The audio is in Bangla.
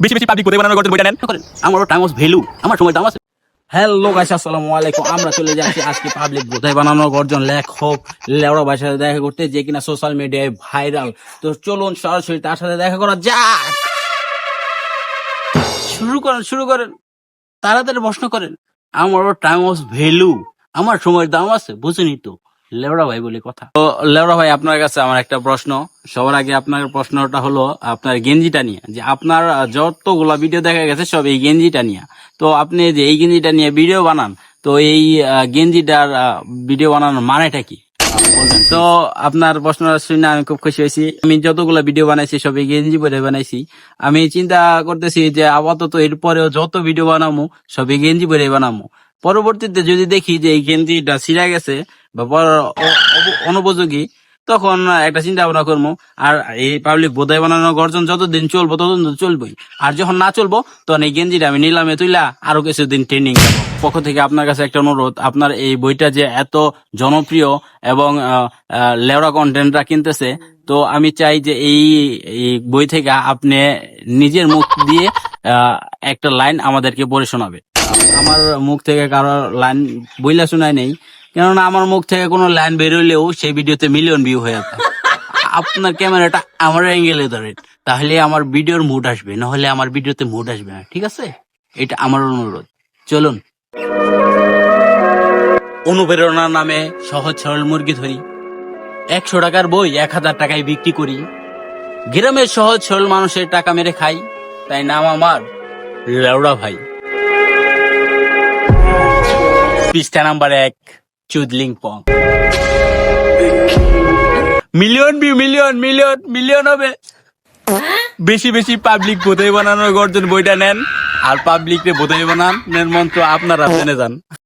বেশি বেশি পাবলিক বোধহয় বানানোর গর্জন বইটা নেন। আমারও টাইম অফ ভ্যালু, আমার সময় দাম আছে। হ্যালো গাইস, আসসালামু আলাইকুম। আমরা চলে যাচ্ছি আজকে পাবলিক বোধাই বানানোর গর্জন লেখক লেওড়া ভাইয়ের সাথে দেখা করতে, যে কিনা সোশ্যাল মিডিয়ায় ভাইরাল। তো চলুন সরাসরি তার সাথে দেখা করা যাক। শুরু করেন তাড়াতাড়ি প্রশ্ন করেন। আমারও টাইম অফ ভ্যালু, আমার সময়ের দাম আছে, বুঝেনি তো লেওড়া ভাই বলে কথা। তো লেওড়া ভাই, আপনার কাছে আমার একটা প্রশ্ন। সবার আগে আপনার প্রশ্নটা হলো আপনার গেঞ্জিটা নিয়ে, যে আপনার যতগুলা ভিডিও দেখা গেছে সব এই গেঞ্জিটা নিয়ে। তো আপনি যে এই গেঞ্জিটা নিয়ে ভিডিও বানান, তো এই গেঞ্জিটার ভিডিও বানানোর মানেটা কি বলবেন? তো আপনার প্রশ্ন শুনে আমি খুব খুশি হয়েছি। আমি যতগুলো ভিডিও বানাইছি সব এই গেঞ্জি পরে বানাইছি। আমি চিন্তা করতেছি যে আপাতত এরপরেও যত ভিডিও বানামো সব এই গেঞ্জি পরে বানামো। পরবর্তীতে যদি দেখি যে এই গেঞ্জিটা ছিঁড়া গেছে বা অনুপযোগী, তখন একটা চিন্তা ভাবনা করবো। আর এই পাবলিক বোধাই বানানোর গর্জন যতদিন চলবো ততদিন তো চলবেই। আর যখন না চলবো তখন এই গেঞ্জিটা আমি নিলামে তুইলা আরো কিছুদিন ট্রেনিং দেবো। পক্ষ থেকে আপনার কাছে একটা অনুরোধ, আপনার এই বইটা যে এত জনপ্রিয় এবং লেওড়া কন্টেন্টরা কিনতেছে, তো আমি চাই যে এই বই থেকে আপনি নিজের মুখ দিয়ে একটা লাইন আমাদেরকে পড়ে শোনাবে। আমার মুখ থেকে কারো লাইন বইলা শোনায় নেই, কেননা আমার মুখ থেকে কোনো লাইন বেরোলেও সেই ভিডিওতে মিলিয়ন ভিউ হয়ে যেত। আপনার ক্যামেরাটা আমার অ্যাঙ্গেলে ধরেন, তাহলে আমার ভিডিওর মুড আসবে, নাহলে আমার ভিডিওতে মুড আসবে না, ঠিক আছে? এটা আমার অনুরোধ। চলুন। অনুপ্রেরণার নামে সহজ সরল মুরগি ধরি, 100 টাকার বই 1000 টাকায় বিক্রি করি, গ্রামের সহজ সরল মানুষের টাকা মেরে খাই, তাই নাম আমার লেওড়া ভাই। পৃষ্ঠা নাম্বার 1, চুদলিং পং। Million view, million million million হবে। বেশি বেশি পাবলিক বোধহয় বানানোর গর্জন বইটা নেন, আর পাবলিক রে বোধহয় বানানোর মন্ত্র আপনারা জেনে যান।